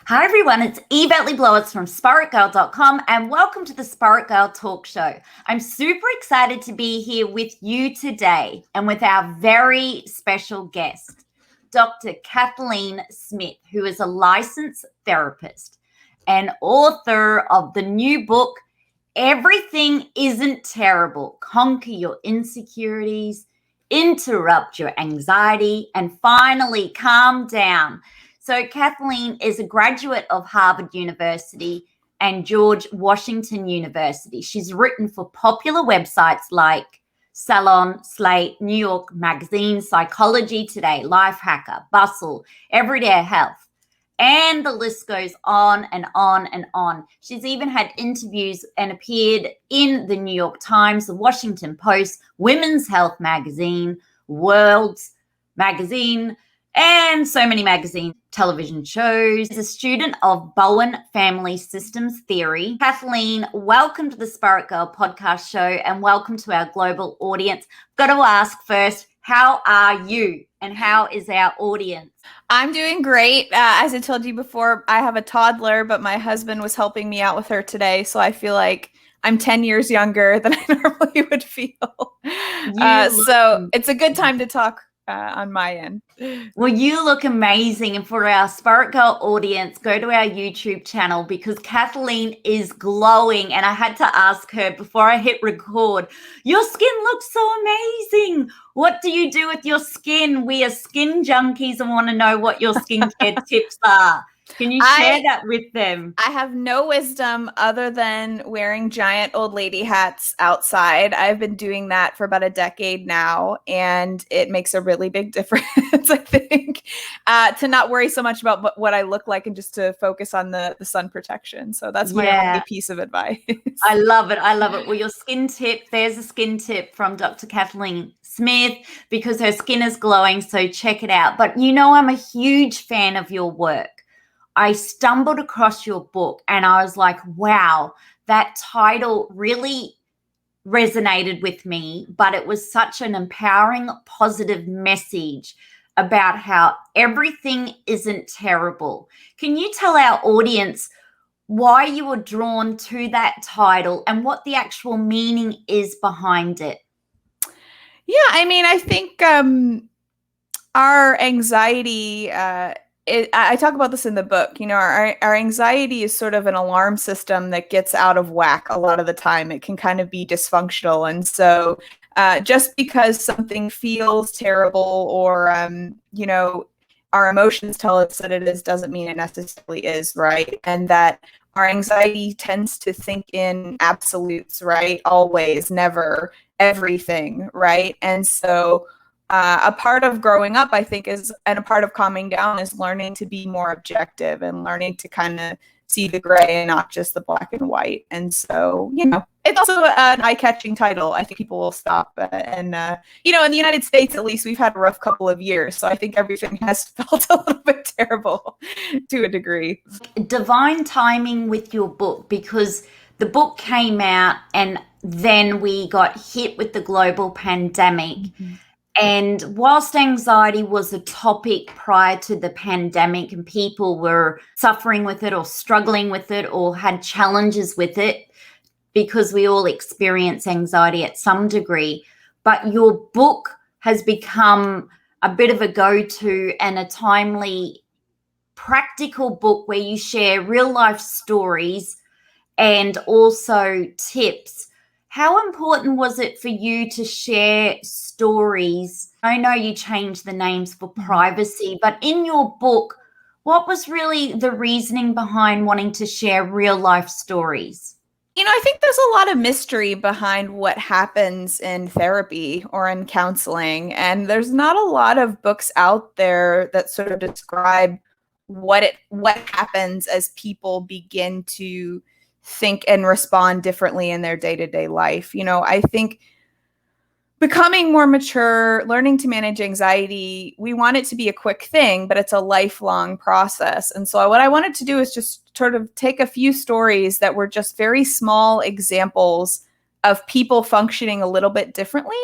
Hi everyone, it's Yvette Le Blowitz from SPAITGIRL.com and welcome to the Spirit Girl Talk Show. I'm super excited to be here with you today and with our very special guest, Dr. Kathleen Smith, who is a licensed therapist and author of the new book, Everything Isn't Terrible, Conquer Your Insecurities, Interrupt Your Anxiety, and finally calm down. So Kathleen is a graduate of Harvard University and George Washington University. She's written for popular websites like Salon, Slate, New York Magazine, Psychology Today, Lifehacker, Bustle, Everyday Health, and the list goes on and on and on. She's even had interviews and appeared in the New York Times, the Washington Post, Women's Health Magazine, World's Magazine, and so many magazines, television shows. She's a student of Bowen Family Systems Theory. Kathleen, welcome to the Spirit Girl podcast show and welcome to our global audience. Got to ask first, how are you and how is our audience? I'm doing great. As I told you before, I have a toddler, but my husband was helping me out with her today, so I feel like I'm 10 years younger than I normally would feel. So it's a good time to talk on my end. Well, you look amazing. And for our Spirit Girl audience, go to our YouTube channel because Kathleen is glowing. And I had to ask her before I hit record, your skin looks so amazing. What do you do with your skin? We are skin junkies and want to know what your skincare tips are. Can you share that with them? I have no wisdom other than wearing giant old lady hats outside. I've been doing that for about a decade now, and it makes a really big difference, I think, to not worry so much about what I look like and just to focus on the sun protection. So that's my only piece of advice. I love it. I love it. Well, your skin tip, there's a skin tip from Dr. Kathleen Smith because her skin is glowing, so check it out. But you know, I'm a huge fan of your work. I stumbled across your book and I was like, wow, that title really resonated with me, but it was such an empowering, positive message about how everything isn't terrible. Can you tell our audience why you were drawn to that title and what the actual meaning is behind it? Yeah, I mean, I think our anxiety, I talk about this in the book. You know, our anxiety is sort of an alarm system that gets out of whack a lot of the time. It can kind of be dysfunctional. And so just because something feels terrible or, you know, our emotions tell us that it is doesn't mean it necessarily is, right? And that our anxiety tends to think in absolutes, right? Always, never, everything, right? And so a part of growing up, I think, and a part of calming down is learning to be more objective and learning to kind of see the gray and not just the black and white. And so, you know, it's also an eye-catching title. I think people will stop. You know, in the United States, at least, we've had a rough couple of years. So I think everything has felt a little bit terrible to a degree. Divine timing with your book, because the book came out and then we got hit with the global pandemic. Mm-hmm. And whilst anxiety was a topic prior to the pandemic and people were suffering with it or struggling with it or had challenges with it, because we all experience anxiety at some degree, but your book has become a bit of a go-to and a timely, practical book where you share real life stories and also tips. How important was it for you to share stories? I know you changed the names for privacy, but in your book, what was really the reasoning behind wanting to share real life stories? You know, I think there's a lot of mystery behind what happens in therapy or in counseling, and there's not a lot of books out there that sort of describe what happens as people begin to think and respond differently in their day-to-day life. You know, I think becoming more mature, learning to manage anxiety, we want it to be a quick thing, but it's a lifelong process. And so what I wanted to do is just sort of take a few stories that were just very small examples of people functioning a little bit differently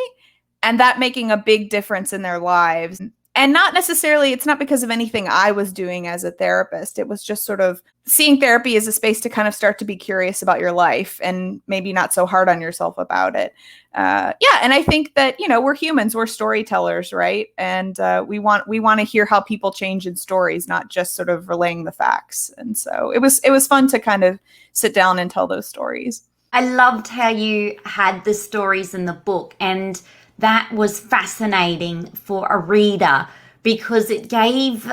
and that making a big difference in their lives. And not necessarily, it's not because of anything I was doing as a therapist. It was just sort of seeing therapy as a space to kind of start to be curious about your life and maybe not so hard on yourself about it. And I think that, we're humans, we're storytellers, right? And we want to hear how people change in stories, not just sort of relaying the facts. And so it was fun to kind of sit down and tell those stories. I loved how you had the stories in the book, and that was fascinating for a reader because it gave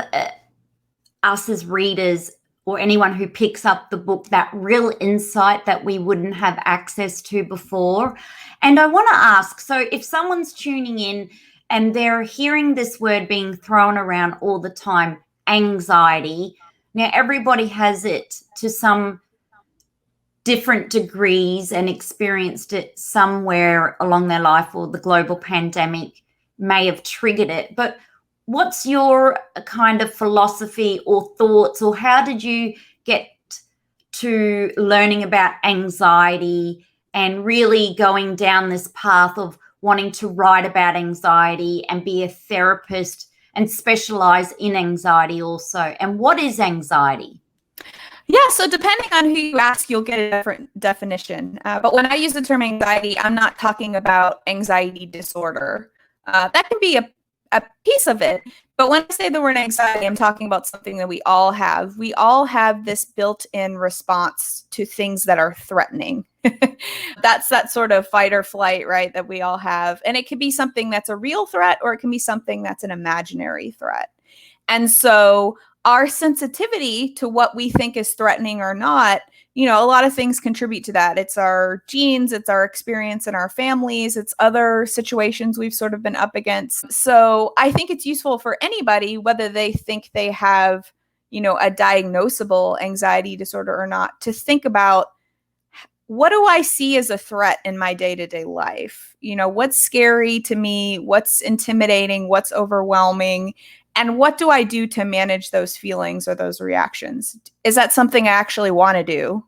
us as readers or anyone who picks up the book that real insight that we wouldn't have access to before. And I want to ask, so if someone's tuning in and they're hearing this word being thrown around all the time, anxiety, now everybody has it to some different degrees and experienced it somewhere along their life, or the global pandemic may have triggered it. But what's your kind of philosophy or thoughts, or how did you get to learning about anxiety and really going down this path of wanting to write about anxiety and be a therapist and specialize in anxiety also? And what is anxiety? Yeah, so depending on who you ask, you'll get a different definition. But when I use the term anxiety, I'm not talking about anxiety disorder. That can be a piece of it. But when I say the word anxiety, I'm talking about something that we all have. We all have this built-in response to things that are threatening. That's that sort of fight or flight, right, that we all have. And it can be something that's a real threat, or it can be something that's an imaginary threat. And so our sensitivity to what we think is threatening or not, a lot of things contribute to that. It's our genes, it's our experience in our families, it's other situations we've sort of been up against. So I think it's useful for anybody, whether they think they have, a diagnosable anxiety disorder or not, to think about, what do I see as a threat in my day-to-day life? What's scary to me? What's intimidating? What's overwhelming? And what do I do to manage those feelings or those reactions? Is that something I actually want to do?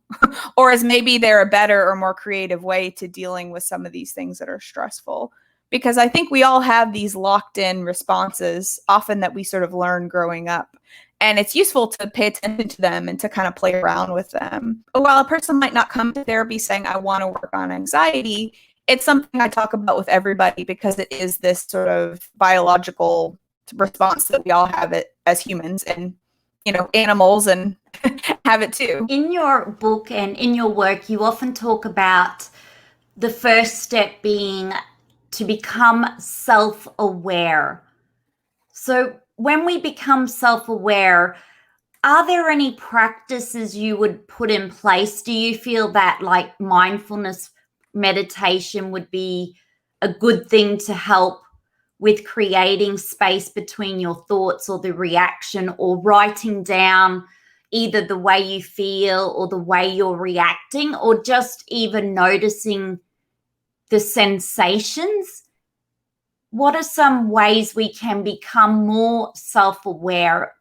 Or is maybe there a better or more creative way to dealing with some of these things that are stressful? Because I think we all have these locked in responses, often that we sort of learn growing up. And it's useful to pay attention to them and to kind of play around with them. But while a person might not come to therapy saying, I want to work on anxiety, it's something I talk about with everybody because it is this sort of biological response that we all have it as humans, and animals and have it too. In your book and in your work, you often talk about the first step being to become self-aware. So when we become self-aware, are there any practices you would put in place? Do you feel that like mindfulness meditation would be a good thing to help with creating space between your thoughts or the reaction, or writing down either the way you feel or the way you're reacting, or just even noticing the sensations? What are some ways we can become more self-aware?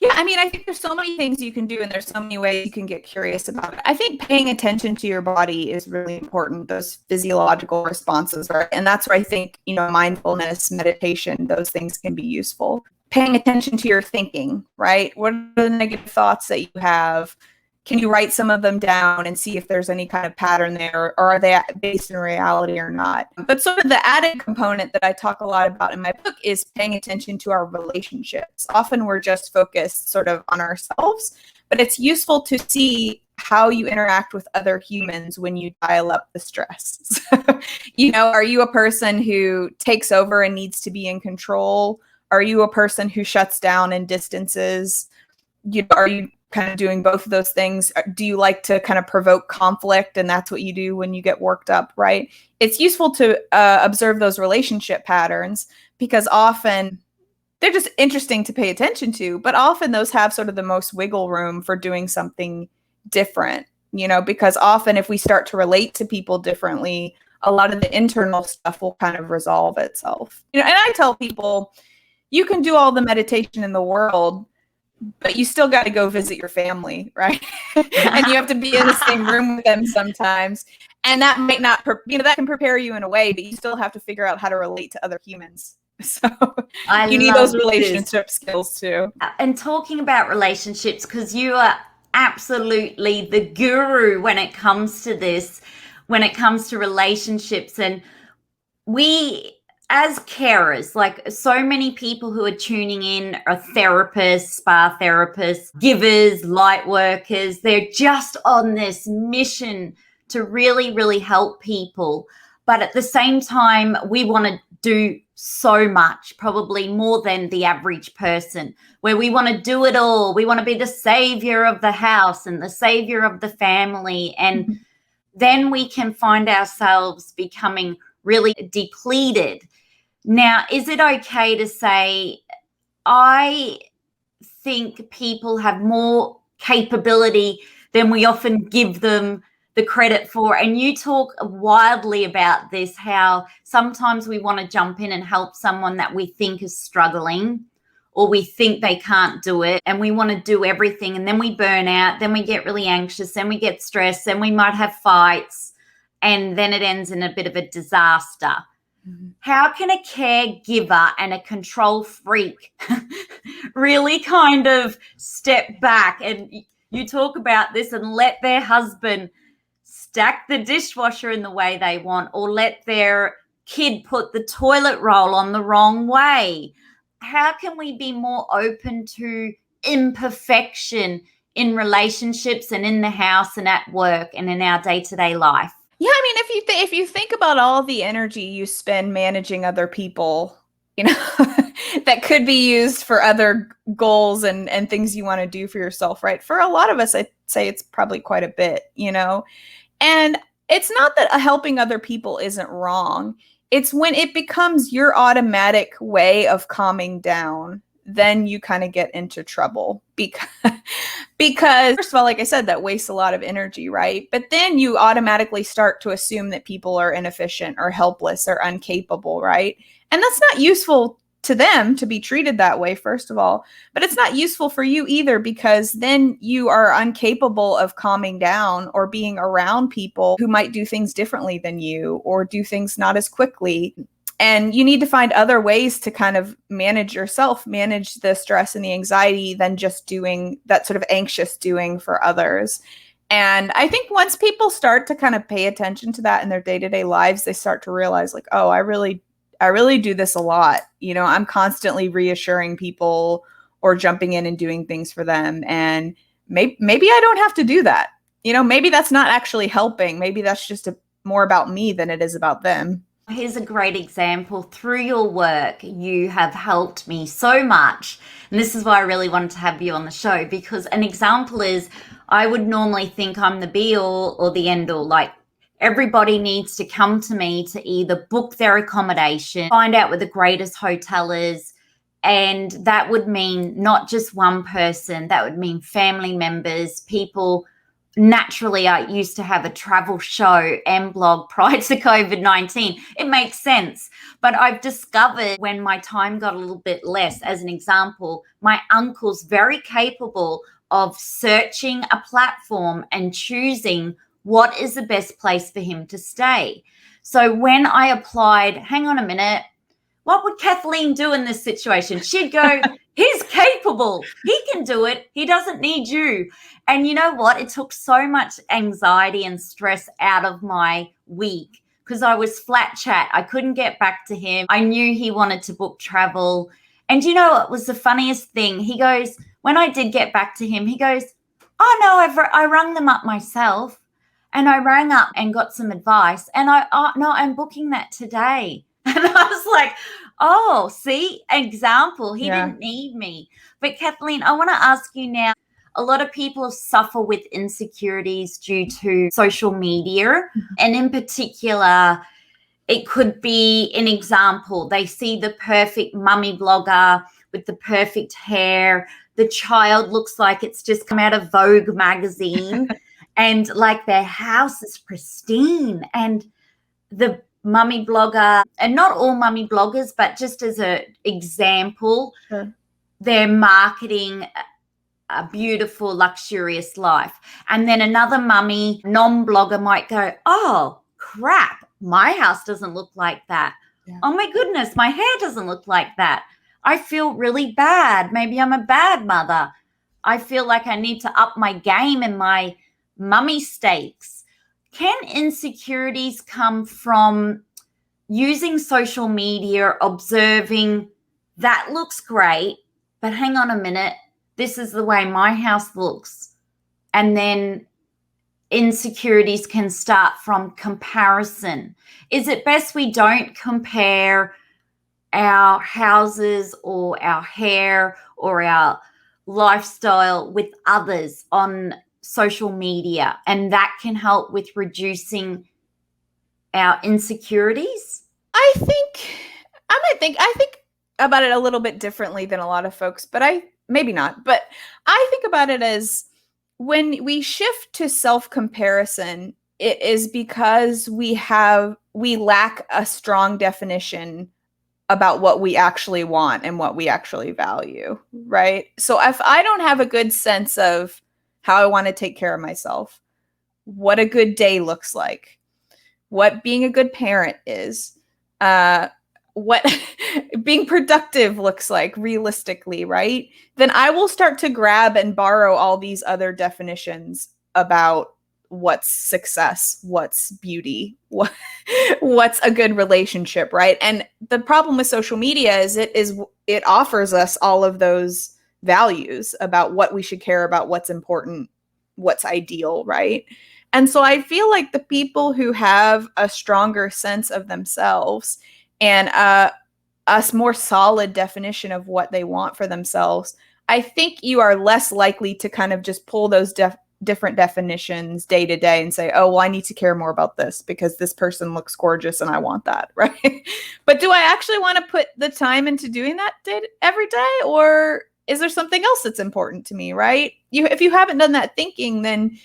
Yeah, I mean, I think there's so many things you can do, and there's so many ways you can get curious about it. I think paying attention to your body is really important, those physiological responses, right? And that's where I think, mindfulness, meditation, those things can be useful. Paying attention to your thinking, right? What are the negative thoughts that you have? Can you write some of them down and see if there's any kind of pattern there, or are they based in reality or not? But sort of the added component that I talk a lot about in my book is paying attention to our relationships. Often we're just focused sort of on ourselves, but it's useful to see how you interact with other humans when you dial up the stress. Are you a person who takes over and needs to be in control? Are you a person who shuts down and distances? Are you kind of doing both of those things? Do you like to kind of provoke conflict, and that's what you do when you get worked up, right? It's useful to observe those relationship patterns, because often they're just interesting to pay attention to, but often those have sort of the most wiggle room for doing something different, because often if we start to relate to people differently, a lot of the internal stuff will kind of resolve itself. And I tell people, you can do all the meditation in the world, but you still got to go visit your family, right? And you have to be in the same room with them sometimes. And that might not, that can prepare you in a way, but you still have to figure out how to relate to other humans So I you need those love relationship skills too. And talking about relationships, because you are absolutely the guru when it comes to this, when it comes to relationships. And we, as carers, like so many people who are tuning in are therapists, spa therapists, givers, light workers. They're just on this mission to really, really help people. But at the same time, we want to do so much, probably more than the average person, where we want to do it all. We want to be the savior of the house and the savior of the family. And then we can find ourselves becoming really depleted. Now, is it okay to say, I think people have more capability than we often give them the credit for? And you talk wildly about this, how sometimes we want to jump in and help someone that we think is struggling, or we think they can't do it, and we want to do everything, and then we burn out, then we get really anxious, then we get stressed, then we might have fights, and then it ends in a bit of a disaster. How can a caregiver and a control freak really kind of step back? And you talk about this, and let their husband stack the dishwasher in the way they want, or let their kid put the toilet roll on the wrong way. How can we be more open to imperfection in relationships and in the house and at work and in our day-to-day life? Yeah, I mean, if you think about all the energy you spend managing other people, you know, that could be used for other goals and things you want to do for yourself, right? For a lot of us, I'd say it's probably quite a bit, you know. And it's not that helping other people isn't wrong. It's when it becomes your automatic way of calming down, then you kind of get into trouble because first of all, like I said, that wastes a lot of energy, right? But then you automatically start to assume that people are inefficient or helpless or incapable, right? And that's not useful to them to be treated that way, first of all, but it's not useful for you either, because then you are incapable of calming down or being around people who might do things differently than you or do things not as quickly. And you need to find other ways to kind of manage yourself, manage the stress and the anxiety than just doing that sort of anxious doing for others. And I think once people start to kind of pay attention to that in their day-to-day lives, they start to realize like, oh, I really do this a lot. You know, I'm constantly reassuring people or jumping in and doing things for them. And maybe I don't have to do that. You know, maybe that's not actually helping. Maybe that's just more about me than it is about them. Here's a great example. Through your work, you have helped me so much. And this is why I really wanted to have you on the show, because an example is I would normally think I'm the be all or the end all. Like, everybody needs to come to me to either book their accommodation, find out where the greatest hotel is. And that would mean not just one person, that would mean family members, people. Naturally, I used to have a travel show and blog prior to COVID-19. It makes sense. But I've discovered when my time got a little bit less, as an example, my uncle's very capable of searching a platform and choosing what is the best place for him to stay. So when I applied, hang on a minute, what would Kathleen do in this situation? She'd go, he's capable. He can do it. He doesn't need you. And you know what? It took so much anxiety and stress out of my week because I was flat chat. I couldn't get back to him. I knew he wanted to book travel. And you know what was the funniest thing? He goes, when I did get back to him, he goes, oh, no, I rung them up myself. And I rang up and got some advice. And I'm booking that today. And I was like, oh, see, example, he didn't need me. But Kathleen, I want to ask you now, a lot of people suffer with insecurities due to social media. And in particular, it could be an example. They see the perfect mummy blogger with the perfect hair. The child looks like it's just come out of Vogue magazine. And like their house is pristine. And the mummy blogger, and not all mummy bloggers, but just as an example, they're marketing a beautiful, luxurious life. And then another mummy non-blogger might go, oh, crap, my house doesn't look like that. Oh my goodness, my hair doesn't look like that. I feel really bad. Maybe I'm a bad mother. I feel like I need to up my game in my mummy stakes. Can insecurities come from using social media, observing that looks great, but hang on a minute, this is the way my house looks? And then insecurities can start from comparison. Is it best we don't compare our houses or our hair or our lifestyle with others on social media, and that can help with reducing our insecurities? I think about it a little bit differently than a lot of folks, but maybe not, but I think about it as when we shift to self-comparison, it is because we lack a strong definition about what we actually want and what we actually value, right? So if I don't have a good sense of how I want to take care of myself, what a good day looks like, what being a good parent is, what being productive looks like realistically, right? Then I will start to grab and borrow all these other definitions about what's success, what's beauty, what's a good relationship, right? And the problem with social media is it offers us all of those values about what we should care about, what's important, what's ideal, right? And so I feel like the people who have a stronger sense of themselves and a more solid definition of what they want for themselves, I think you are less likely to kind of just pull those different definitions day to day and say, oh, well, I need to care more about this because this person looks gorgeous and I want that, right? But do I actually want to put the time into doing that every day? Or is there something else that's important to me, right? If you haven't done that thinking, then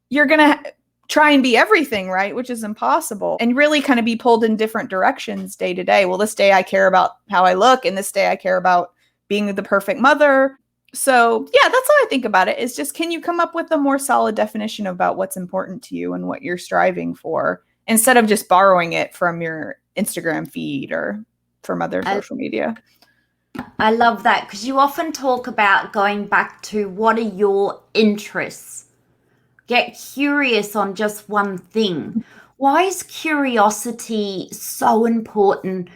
you're going to try and be everything, right? Which is impossible, and really kind of be pulled in different directions day to day. Well, this day I care about how I look, and this day I care about being the perfect mother. So yeah, that's how I think about it, is just, can you come up with a more solid definition about what's important to you and what you're striving for, instead of just borrowing it from your Instagram feed or from other social media. I love that, because you often talk about going back to what are your interests. Get curious on just one thing. Why is curiosity so important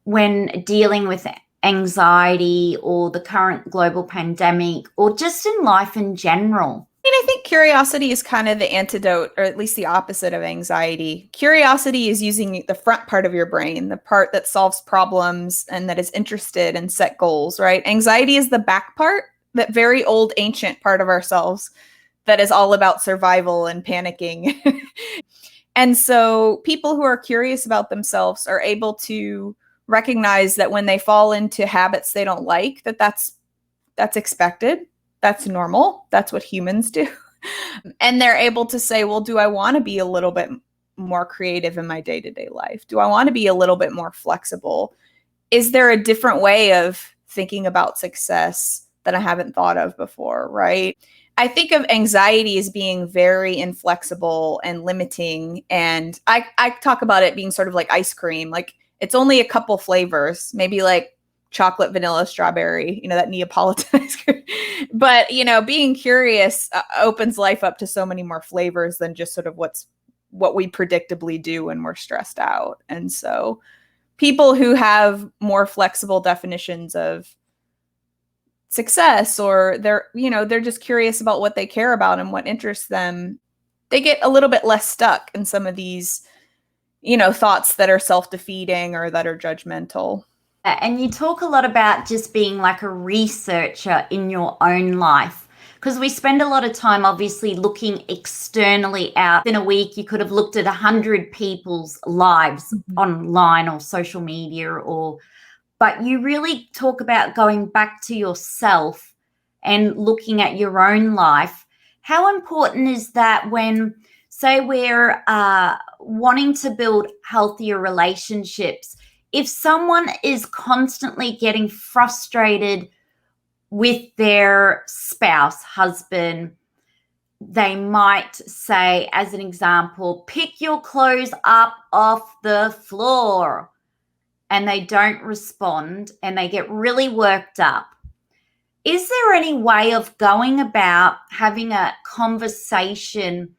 when dealing with anxiety or the current global pandemic, or just in life in general? I think curiosity is kind of the antidote, or at least the opposite of anxiety. Curiosity is using the front part of your brain, the part that solves problems and that is interested and set goals, right? Anxiety is the back part, that very old, ancient part of ourselves that is all about survival and panicking. And so people who are curious about themselves are able to recognize that when they fall into habits they don't like, that's expected. That's normal. That's what humans do. And they're able to say, well, do I want to be a little bit more creative in my day-to-day life? Do I want to be a little bit more flexible? Is there a different way of thinking about success that I haven't thought of before, right? I think of anxiety as being very inflexible and limiting. And I talk about it being sort of like ice cream. Like, it's only a couple flavors, maybe like chocolate, vanilla, strawberry, that Neapolitan ice cream. But, being curious opens life up to so many more flavors than just sort of what we predictably do when we're stressed out. And so people who have more flexible definitions of success, or they're just curious about what they care about and what interests them, they get a little bit less stuck in some of these, thoughts that are self-defeating or that are judgmental. And you talk a lot about just being like a researcher in your own life, because we spend a lot of time obviously looking externally out. In a week, you could have looked at 100 people's lives online or social media, but you really talk about going back to yourself and looking at your own life. How important is that when, say, we're wanting to build healthier relationships? If someone is constantly getting frustrated with their spouse, husband, they might say, as an example, pick your clothes up off the floor. and they don't respond and they get really worked up, is there any way of going about having a conversation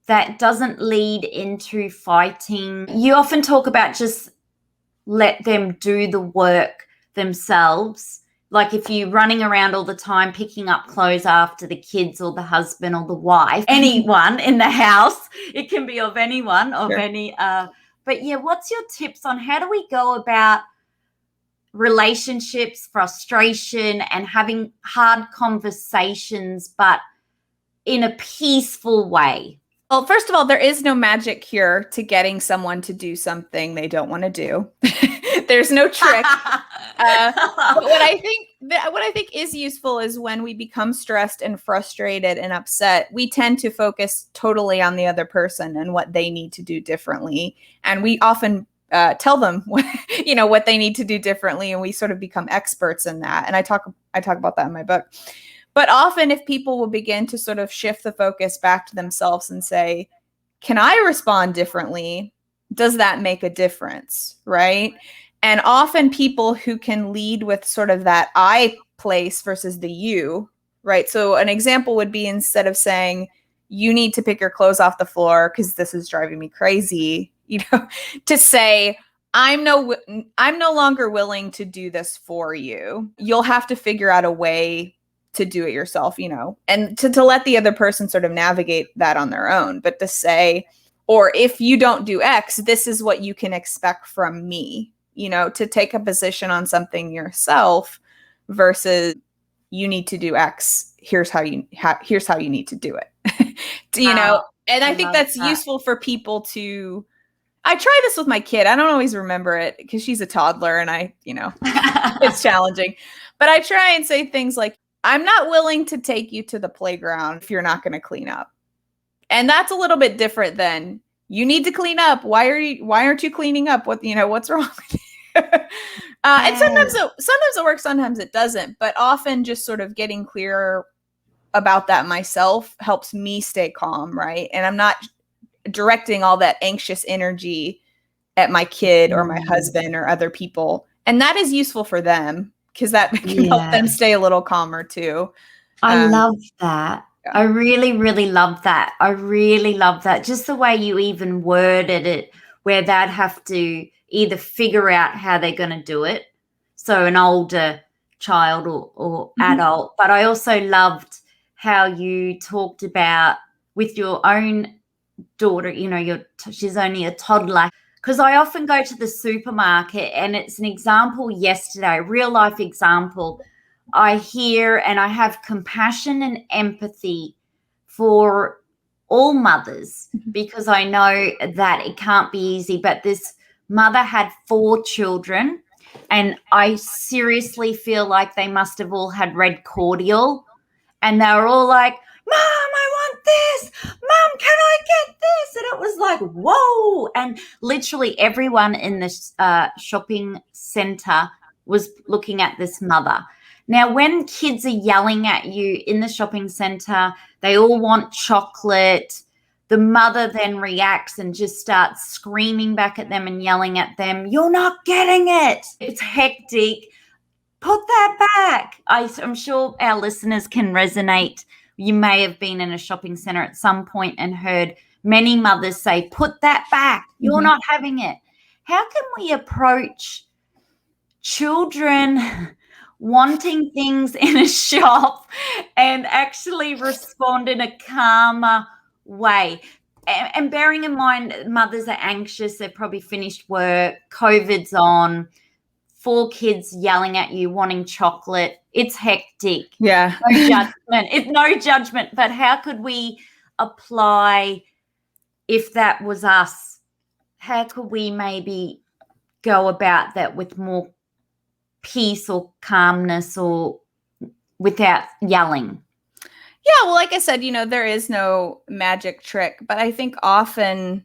that doesn't lead into fighting? You often talk about just let them do the work themselves. Like if you're running around all the time picking up clothes after the kids or the husband or the wife, anyone in the house, it can be of anyone, of Sure. any. But yeah, what's your tips on how do we go about relationships, frustration, and having hard conversations, but in a peaceful way? Well, first of all, there is no magic cure to getting someone to do something they don't want to do. There's no trick. But what I think is useful is when we become stressed and frustrated and upset, we tend to focus totally on the other person and what they need to do differently. And we often tell them, what they need to do differently, and we sort of become experts in that. And I talk about that in my book. But often if people will begin to sort of shift the focus back to themselves and say, can I respond differently? Does that make a difference? Right? And often people who can lead with sort of that I place versus the you, right? So an example would be, instead of saying, you need to pick your clothes off the floor because this is driving me crazy, to say, I'm no longer willing to do this for you. You'll have to figure out a way to do it yourself, and to let the other person sort of navigate that on their own. But to say, or if you don't do X, this is what you can expect from me, to take a position on something yourself versus you need to do X. Here's how you need to do it, and I think that's useful for people to. I try this with my kid. I don't always remember it because she's a toddler and it's challenging, but I try and say things like, I'm not willing to take you to the playground if you're not going to clean up. And that's a little bit different than, you need to clean up. Why aren't you cleaning up? What's wrong with you? And sometimes it works, sometimes it doesn't. But often just sort of getting clearer about that myself helps me stay calm, right? And I'm not directing all that anxious energy at my kid or my husband or other people. And that is useful for them, because that can help them stay a little calmer too. I love that. Yeah. I really, really love that. I really love that. Just the way you even worded it, where they'd have to either figure out how they're going to do it. So an older child or adult. But I also loved how you talked about with your own daughter, she's only a toddler. Because I often go to the supermarket, and it's an example yesterday, real life example. I hear and I have compassion and empathy for all mothers, because I know that it can't be easy. But this mother had 4 children, and I seriously feel like they must have all had red cordial, and they were all like, Mom, I want this. Mom, can I get this? And it was like, whoa. And literally everyone in the shopping center was looking at this mother. Now, when kids are yelling at you in the shopping center, they all want chocolate. The mother then reacts and just starts screaming back at them and yelling at them. You're not getting it. It's hectic. Put that back. I'm sure our listeners can resonate. You may have been in a shopping center at some point and heard many mothers say, put that back. You're not having it. How can we approach children wanting things in a shop and actually respond in a calmer way? And bearing in mind, mothers are anxious. They've probably finished work. COVID's on. 4 kids yelling at you, wanting chocolate. It's hectic. Yeah. No judgment. It's no judgment. But how could we apply, if that was us, how could we maybe go about that with more peace or calmness or without yelling? Yeah, well, like I said, there is no magic trick, but I think often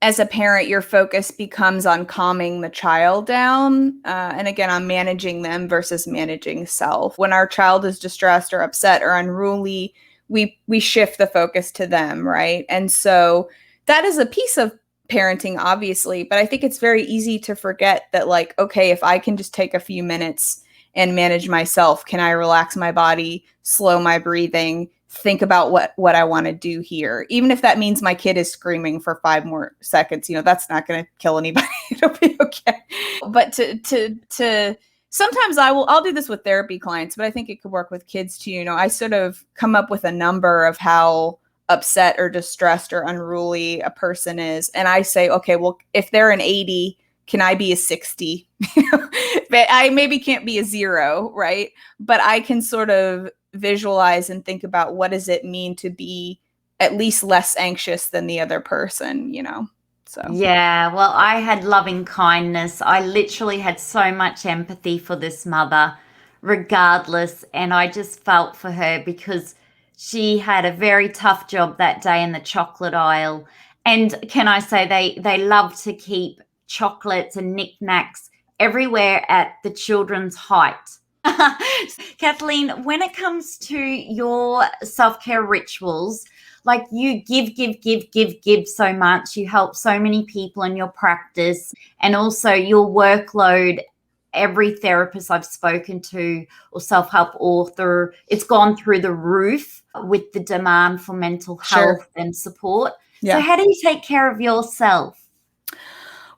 as a parent, your focus becomes on calming the child down. And again, on managing them versus managing self. When our child is distressed or upset or unruly, we shift the focus to them, right? And so that is a piece of parenting, obviously, but I think it's very easy to forget that, like, okay, if I can just take a few minutes and manage myself, can I relax my body, slow my breathing, think about what I want to do here, even if that means my kid is screaming for 5 more seconds, that's not going to kill anybody. It'll be okay. But to sometimes I'll do this with therapy clients, but I think it could work with kids too. I sort of come up with a number of how upset or distressed or unruly a person is, and I say, okay, well, if they're an 80, can I be a 60? But I maybe can't be a 0, right? But I can sort of visualize and think about, what does it mean to be at least less anxious than the other person, So Yeah, well, I had loving kindness. I literally had so much empathy for this mother, regardless, and I just felt for her because she had a very tough job that day in the chocolate aisle. And can I say they love to keep chocolates and knickknacks everywhere at the children's height. Kathleen, when it comes to your self-care rituals, like, you give so much, you help so many people in your practice, and also your workload. Every therapist I've spoken to or self-help author, it's gone through the roof with the demand for mental health and support. Yeah. So how do you take care of yourself?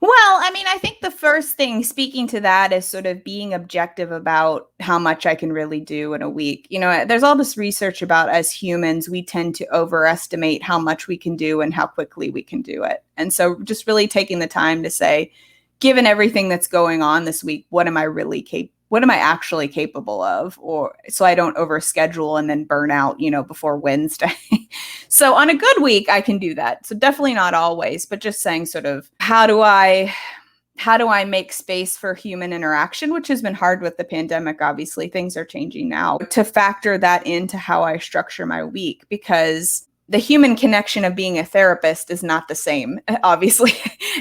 Well, I mean, I think the first thing, speaking to that, is sort of being objective about how much I can really do in a week. There's all this research about, as humans, we tend to overestimate how much we can do and how quickly we can do it. And so just really taking the time to say, given everything that's going on this week, what am I actually capable of? Or so I don't overschedule and then burn out, before Wednesday. So on a good week, I can do that. So definitely not always, but just saying sort of, how do I make space for human interaction, which has been hard with the pandemic. Obviously, things are changing now, to factor that into how I structure my week, because the human connection of being a therapist is not the same, obviously,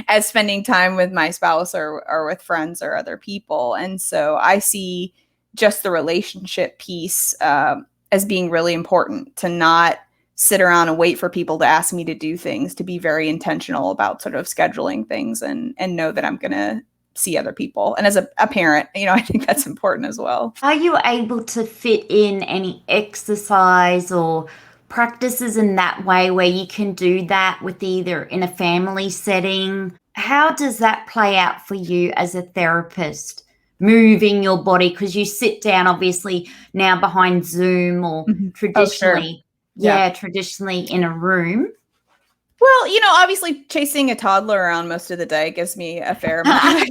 as spending time with my spouse or with friends or other people. And so I see just the relationship piece as being really important, to not sit around and wait for people to ask me to do things, to be very intentional about sort of scheduling things and know that I'm going to see other people. And as a parent, I think that's important as well. Are you able to fit in any exercise or practices in that way where you can do that with either in a family setting? How does that play out for you as a therapist, moving your body? Because you sit down, obviously, now behind Zoom or traditionally, traditionally in a room. Well, obviously chasing a toddler around most of the day gives me a fair amount of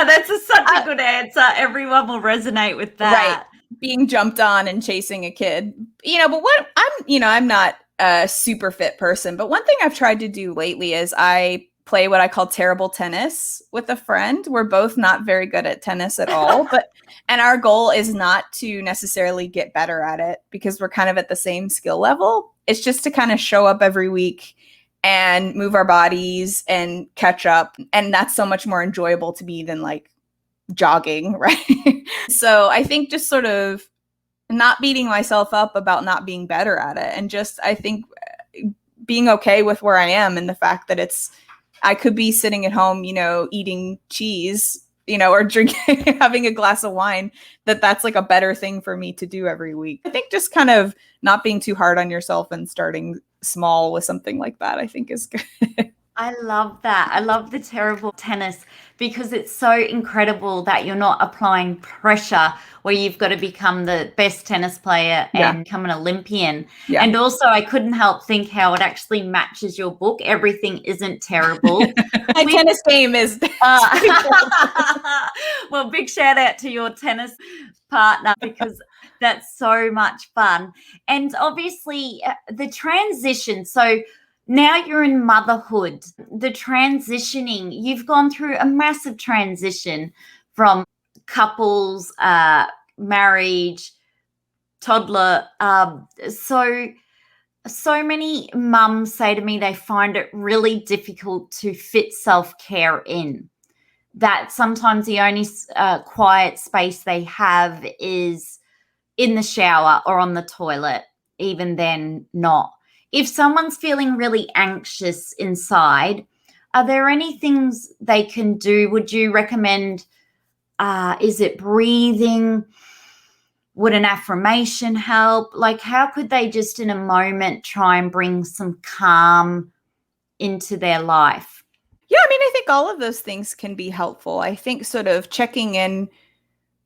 that's such a good answer. Everyone will resonate with that. Right. Being jumped on and chasing a kid. But what I'm not a super fit person, but one thing I've tried to do lately is I play what I call terrible tennis with a friend. We're both not very good at tennis at all, and our goal is not to necessarily get better at it, because we're kind of at the same skill level. It's just to kind of show up every week and move our bodies and catch up. And that's so much more enjoyable to me than like jogging, right? So I think just sort of not beating myself up about not being better at it, and just, I think, being okay with where I am and the fact that I could be sitting at home, eating cheese, or drinking, having a glass of wine, that's like a better thing for me to do every week. I think just kind of not being too hard on yourself and starting small with something like that, I think, is good. I love that. I love the terrible tennis, because it's so incredible that you're not applying pressure where you've got to become the best tennis player and become an Olympian. Yeah. And also, I couldn't help think how it actually matches your book. Everything isn't terrible. My tennis game is. Well, big shout out to your tennis partner, because that's so much fun. And obviously, the transition. So now you're in motherhood, the transitioning, you've gone through a massive transition from couples, marriage, toddler. So many mums say to me they find it really difficult to fit self-care in, that sometimes the only quiet space they have is in the shower or on the toilet, even then not. If someone's feeling really anxious inside, Are there any things they can do? Would you recommend, is it breathing? Would an affirmation help? Like, how could they just in a moment try and bring some calm into their life? Yeah, I mean, I think all of those things can be helpful. I think sort of checking in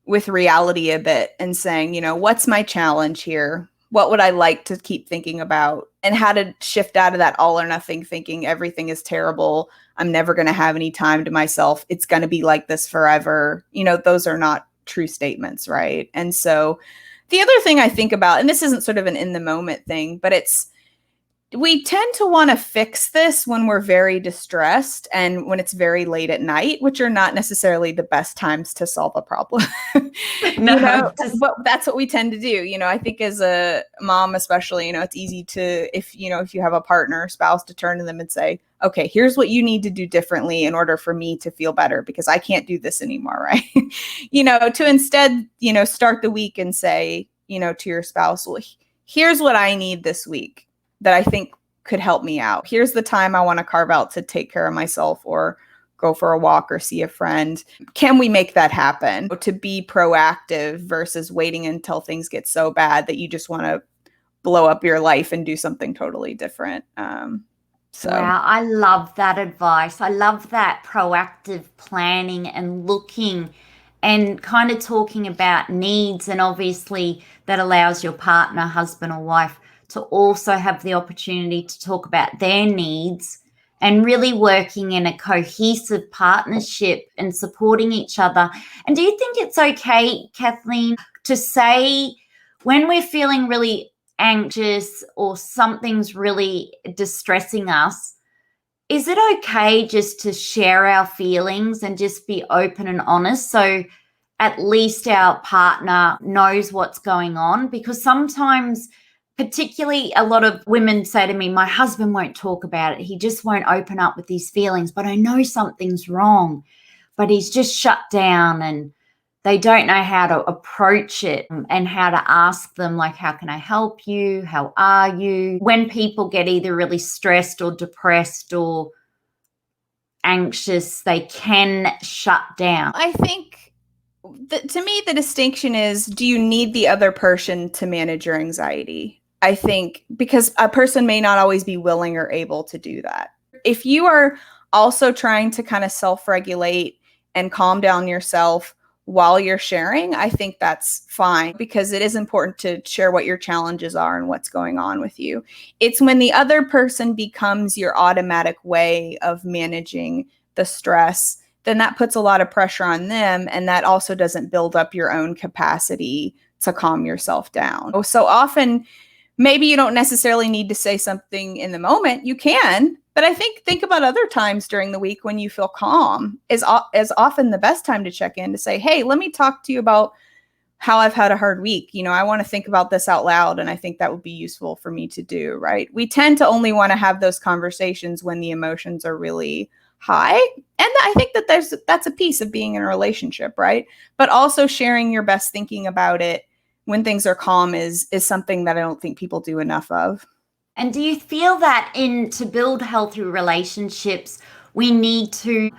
with reality a bit and saying, what's my challenge here? What would I like to keep thinking about? And how to shift out of that all or nothing thinking everything is terrible. I'm never going to have any time to myself. It's going to be like this forever. Those are not true statements, right? And so the other thing I think about, and this isn't sort of an in the moment thing, but we tend to want to fix this when we're very distressed and when it's very late at night, which are not necessarily the best times to solve a problem. But that's what we tend to do. I think as a mom, especially, it's easy to, if you have a partner or spouse, to turn to them and say, okay, here's what you need to do differently in order for me to feel better, because I can't do this anymore. Right. To instead, start the week and say, to your spouse, well, here's what I need this week that I think could help me out. Here's the time I want to carve out to take care of myself or go for a walk or see a friend. Can we make that happen? To be proactive versus waiting until things get so bad that you just want to blow up your life and do something totally different. Wow, I love that advice. I love that proactive planning and looking and kind of talking about needs, and obviously that allows your partner, husband or wife, to also have the opportunity to talk about their needs and really working in a cohesive partnership and supporting each other. And do you think it's okay, Kathleen, to say when we're feeling really anxious or something's really distressing us, is it okay just to share our feelings and just be open and honest, so at least our partner knows what's going on? Because sometimes, particularly, a lot of women say to me, my husband won't talk about it. He just won't open up with these feelings, but I know something's wrong, but he's just shut down, and they don't know how to approach it and how to ask them, like, how can I help you? How are you? When people get either really stressed or depressed or anxious, they can shut down. I think to me, the distinction is, do you need the other person to manage your anxiety? I think because a person may not always be willing or able to do that. If you are also trying to kind of self-regulate and calm down yourself while you're sharing, I think that's fine, because it is important to share what your challenges are and what's going on with you. It's when the other person becomes your automatic way of managing the stress, then that puts a lot of pressure on them, and that also doesn't build up your own capacity to calm yourself down. So often, maybe you don't necessarily need to say something in the moment. You can, but I think about other times during the week when you feel calm is often the best time to check in, to say, hey, let me talk to you about how I've had a hard week. I want to think about this out loud, and I think that would be useful for me to do, right? We tend to only want to have those conversations when the emotions are really high. And I think that that's a piece of being in a relationship, right? But also sharing your best thinking about it when things are calm is something that I don't think people do enough of. And do you feel that to build healthy relationships, we need to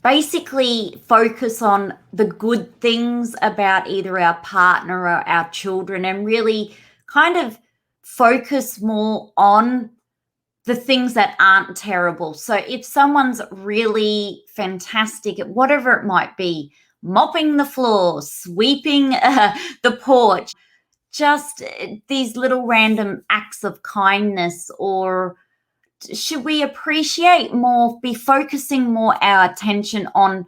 basically focus on the good things about either our partner or our children, and really kind of focus more on the things that aren't terrible? So if someone's really fantastic at whatever it might be, mopping the floor, sweeping the porch, just these little random acts of kindness, or should we appreciate more, be focusing more our attention on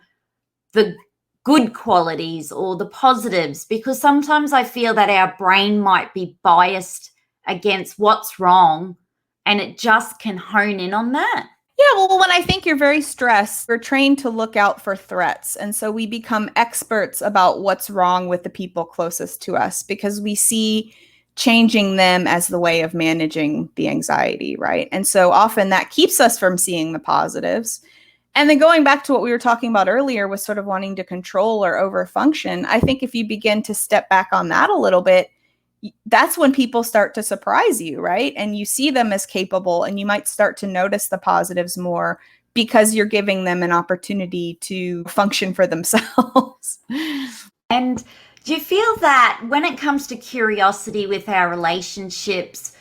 the good qualities or the positives? Because sometimes I feel that our brain might be biased against what's wrong, and it just can hone in on that. Yeah, well, when I think you're very stressed, we're trained to look out for threats. And so we become experts about what's wrong with the people closest to us, because we see changing them as the way of managing the anxiety, right? And so often that keeps us from seeing the positives. And then going back to what we were talking about earlier with sort of wanting to control or overfunction, I think if you begin to step back on that a little bit, that's when people start to surprise you, right? And you see them as capable, and you might start to notice the positives more because you're giving them an opportunity to function for themselves. And do you feel that when it comes to curiosity with our relationships,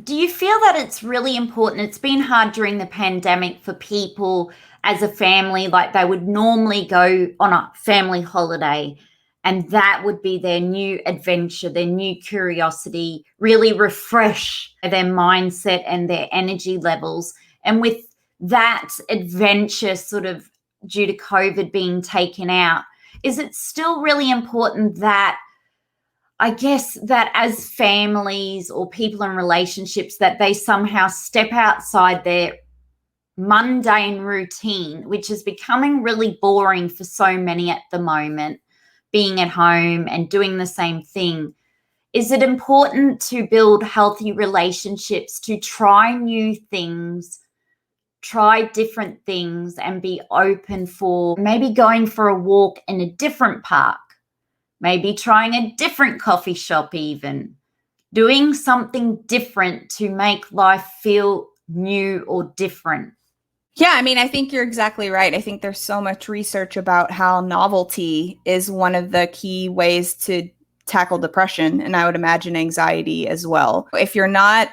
do you feel that it's really important? It's been hard during the pandemic for people as a family, like they would normally go on a family holiday and that would be their new adventure, their new curiosity, really refresh their mindset and their energy levels. And with that adventure sort of due to COVID being taken out, is it still really important that, I guess, that as families or people in relationships, that they somehow step outside their mundane routine, which is becoming really boring for so many at the moment, being at home and doing the same thing? Is it important to build healthy relationships, to try new things, try different things, and be open for maybe going for a walk in a different park, maybe trying a different coffee shop, even doing something different to make life feel new or different? Yeah, I mean, I think you're exactly right. I think there's so much research about how novelty is one of the key ways to tackle depression, and I would imagine anxiety as well. If you're not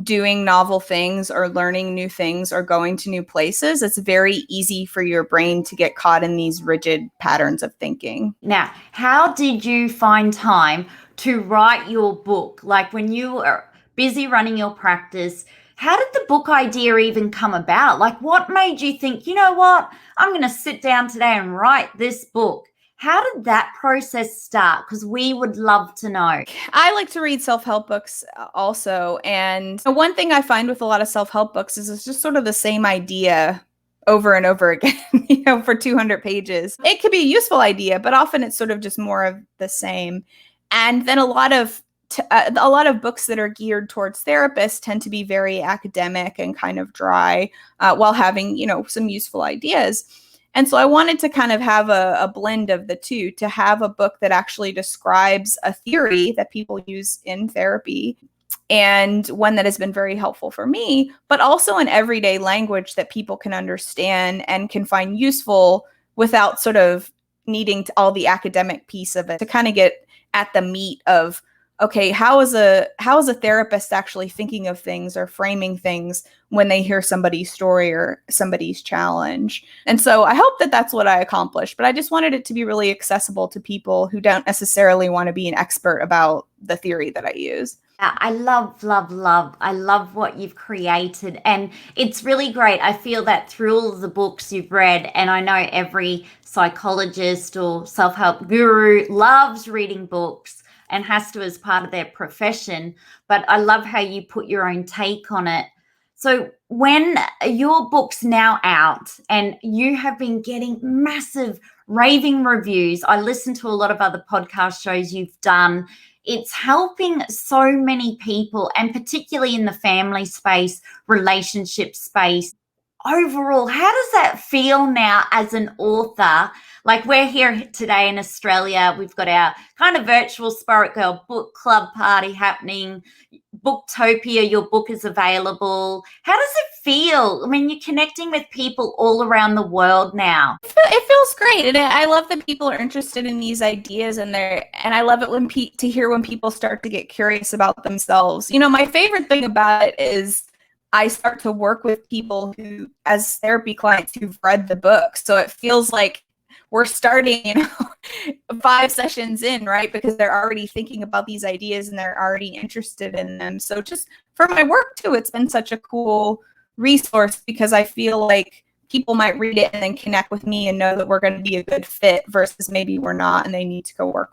doing novel things or learning new things or going to new places, it's very easy for your brain to get caught in these rigid patterns of thinking. Now, how did you find time to write your book? Like when you were busy running your practice, how did the book idea even come about? Like what made you think, you know what, I'm going to sit down today and write this book? How did that process start? Because we would love to know. I like to read self-help books also. And one thing I find with a lot of self-help books is it's just sort of the same idea over and over again, for 200 pages. It could be a useful idea, but often it's sort of just more of the same. And then a lot of books that are geared towards therapists tend to be very academic and kind of dry, while having, some useful ideas. And so I wanted to kind of have a blend of the two, to have a book that actually describes a theory that people use in therapy, and one that has been very helpful for me, but also in everyday language that people can understand and can find useful without sort of needing all the academic piece of it, to kind of get at the meat of, okay, how is a therapist actually thinking of things or framing things when they hear somebody's story or somebody's challenge? And so I hope that that's what I accomplished, but I just wanted it to be really accessible to people who don't necessarily want to be an expert about the theory that I use. I love, love, love. I love what you've created. And it's really great. I feel that through all of the books you've read, and I know every psychologist or self-help guru loves reading books and has to as part of their profession. But I love how you put your own take on it. So when your book's now out and you have been getting massive raving reviews, I listen to a lot of other podcast shows you've done. It's helping so many people, and particularly in the family space, relationship space. Overall, how does that feel now as an author? Like we're here today in Australia, we've got our kind of virtual Spirit Girl book club party happening. Booktopia, your book is available. How does it feel? I mean, you're connecting with people all around the world now. It feels great, and I love that people are interested in these ideas, and I love it to hear when people start to get curious about themselves. My favorite thing about it is I start to work with people who, as therapy clients, who've read the book, so it feels like we're starting, 5 sessions in, right? Because they're already thinking about these ideas and they're already interested in them. So just for my work too, it's been such a cool resource, because I feel like people might read it and then connect with me and know that we're going to be a good fit, versus maybe we're not and they need to go work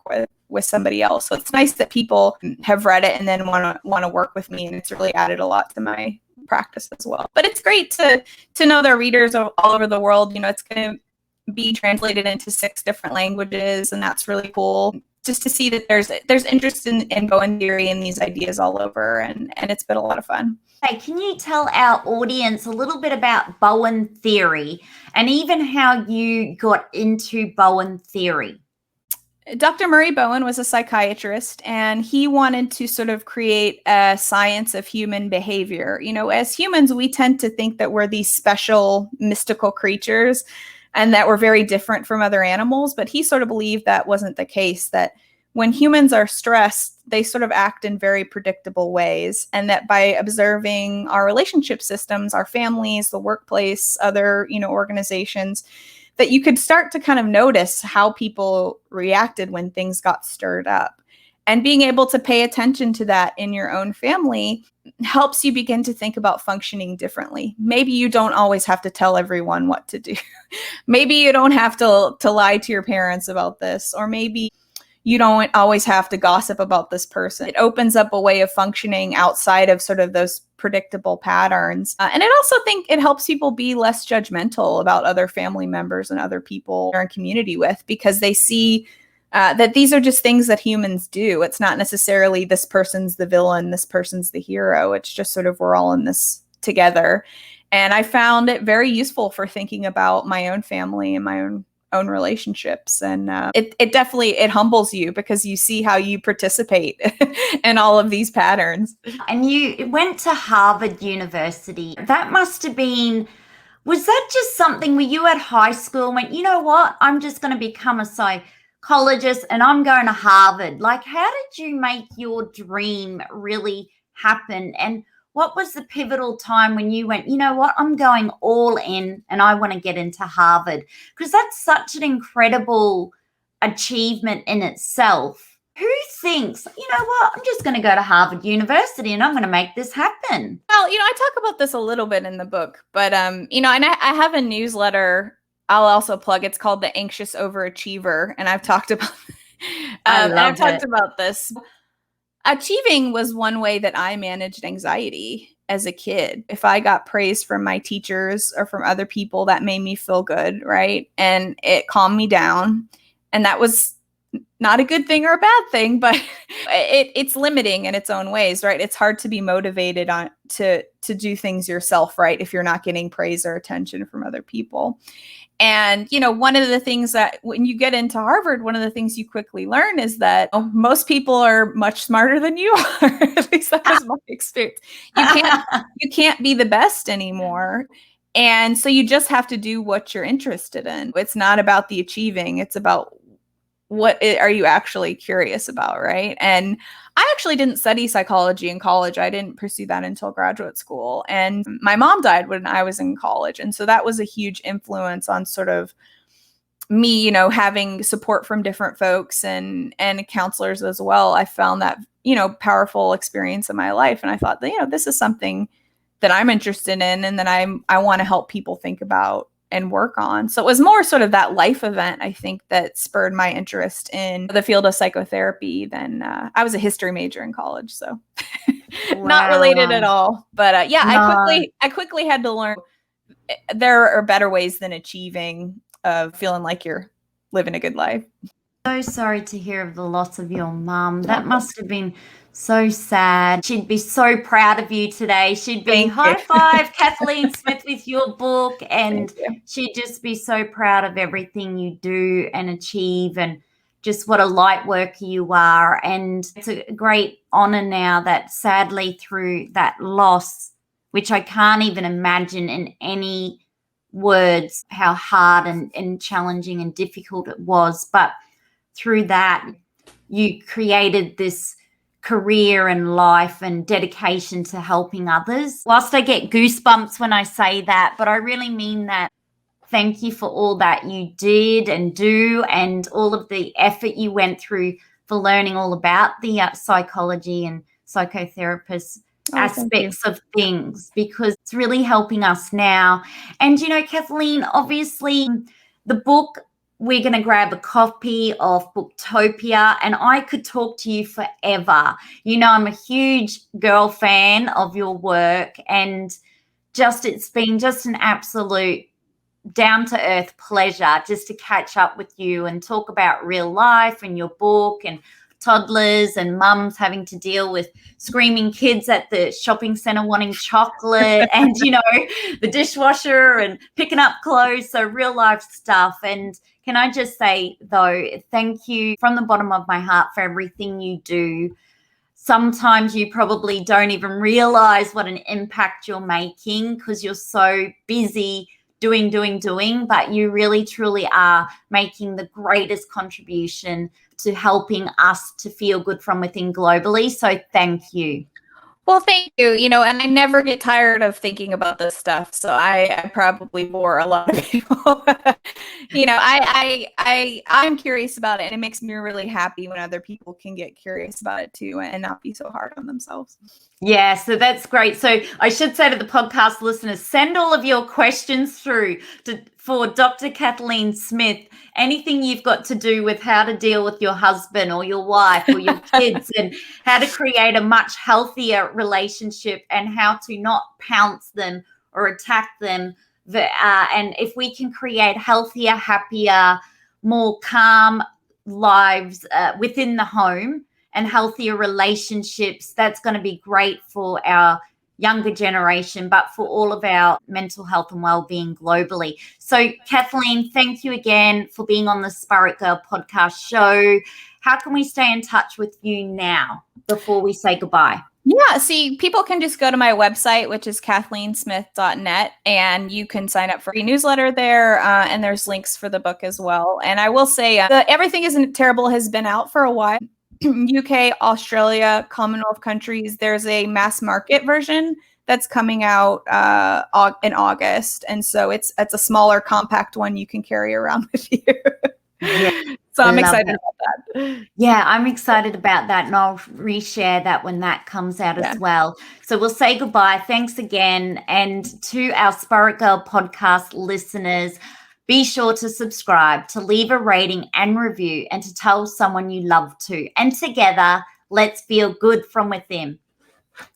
with somebody else. So it's nice that people have read it and then want to work with me, and it's really added a lot to my practice as well. But it's great to know there are readers all over the world. It's going to be translated into 6 different languages, and that's really cool, just to see that there's interest in Bowen theory and these ideas all over, and it's been a lot of fun. Hey, can you tell our audience a little bit about Bowen theory and even how you got into Bowen theory? Dr. Murray Bowen was a psychiatrist, and he wanted to sort of create a science of human behavior. You know, as humans, we tend to think that we're these special mystical creatures and that we're very different from other animals. But he sort of believed that wasn't the case, that when humans are stressed, they sort of act in very predictable ways. And that by observing our relationship systems, our families, the workplace, other, organizations, that you could start to kind of notice how people reacted when things got stirred up. And being able to pay attention to that in your own family helps you begin to think about functioning differently. Maybe you don't always have to tell everyone what to do. Maybe you don't have to lie to your parents about this, or maybe you don't always have to gossip about this person. It opens up a way of functioning outside of sort of those predictable patterns. And I also think it helps people be less judgmental about other family members and other people they're in community with, because they see that these are just things that humans do. It's not necessarily this person's the villain, this person's the hero. It's just sort of we're all in this together. And I found it very useful for thinking about my own family and my own relationships. And it definitely, it humbles you because you see how you participate in all of these patterns. And you went to Harvard University. That must have been, was that just something where you at high school and went, you know what, I'm just going to become a psychologist and I'm going to Harvard? Like, how did you make your dream really happen? And what was the pivotal time when you went, you know what, I'm going all in and I want to get into Harvard? Because that's such an incredible achievement in itself. Who thinks, you know what, I'm just going to go to Harvard University and I'm going to make this happen? Well, I talk about this a little bit in the book, but, and I have a newsletter I'll also plug. It's called the Anxious Overachiever. And I've talked about, talked about this. Achieving was one way that I managed anxiety as a kid. If I got praise from my teachers or from other people, that made me feel good, right? And it calmed me down. And that was not a good thing or a bad thing, but it's limiting in its own ways, right? It's hard to be motivated to do things yourself, right? If you're not getting praise or attention from other people. And, one of the things that when you get into Harvard, one of the things you quickly learn is that most people are much smarter than you are. At least that was my experience. You can't be the best anymore. And so you just have to do what you're interested in. It's not about the achieving. It's about what are you actually curious about, right? And I actually didn't study psychology in college. I didn't pursue that until graduate school. And my mom died when I was in college. And so that was a huge influence on sort of me, having support from different folks and counselors as well. I found that, powerful experience in my life. And I thought, this is something that I'm interested in and that I want to help people think about and work on. So it was more sort of that life event, I think, that spurred my interest in the field of psychotherapy than I was a history major in college. So not related at all. But no. I quickly had to learn there are better ways than achieving of feeling like you're living a good life. So sorry to hear of the loss of your mum. That must have been so sad. She'd be so proud of you today. She'd be high five Kathleen Smith with your book, and she'd just be so proud of everything you do and achieve and just what a light worker you are. And it's a great honor now that sadly through that loss, which I can't even imagine in any words how hard and challenging and difficult it was, but through that you created this career and life and dedication to helping others. Whilst I get goosebumps when I say that, but I really mean that. Thank you for all that you did and do and all of the effort you went through for learning all about the psychology and psychotherapist aspects of things, because it's really helping us now. And, Kathleen, obviously the book, we're going to grab a copy of Booktopia and I could talk to you forever. I'm a huge girl fan of your work, and it's been just an absolute down-to-earth pleasure just to catch up with you and talk about real life and your book and toddlers and mums having to deal with screaming kids at the shopping center wanting chocolate and, the dishwasher and picking up clothes. So real life stuff. And can I just say, though, thank you from the bottom of my heart for everything you do. Sometimes you probably don't even realize what an impact you're making because you're so busy doing, but you really, truly are making the greatest contribution to helping us to feel good from within globally. So thank you. Well, thank you. And I never get tired of thinking about this stuff. So I probably bore a lot of people. I'm curious about it, and it makes me really happy when other people can get curious about it too and not be so hard on themselves. Yeah, so that's great. So I should say to the podcast listeners, send all of your questions through for Dr. Kathleen Smith. Anything you've got to do with how to deal with your husband or your wife or your kids and how to create a much healthier relationship and how to not pounce them or attack them. And if we can create healthier, happier, more calm lives within the home and healthier relationships, that's going to be great for our younger generation, but for all of our mental health and well-being globally. So Kathleen, thank you again for being on the Spirit Girl podcast show. How can we stay in touch with you now before we say goodbye? Yeah, see, people can just go to my website, which is kathleensmith.net, and you can sign up for a newsletter there, and there's links for the book as well. And I will say, Everything Isn't Terrible has been out for a while. UK, Australia, Commonwealth countries, there's a mass market version that's coming out in August. And so it's a smaller, compact one you can carry around with you. Yeah, so I'm excited about that. Yeah, I'm excited about that. And I'll reshare that when that comes out as well. So we'll say goodbye. Thanks again. And to our Spirit Girl podcast listeners, be sure to subscribe, to leave a rating and review, and to tell someone you love to. And together, let's feel good from within.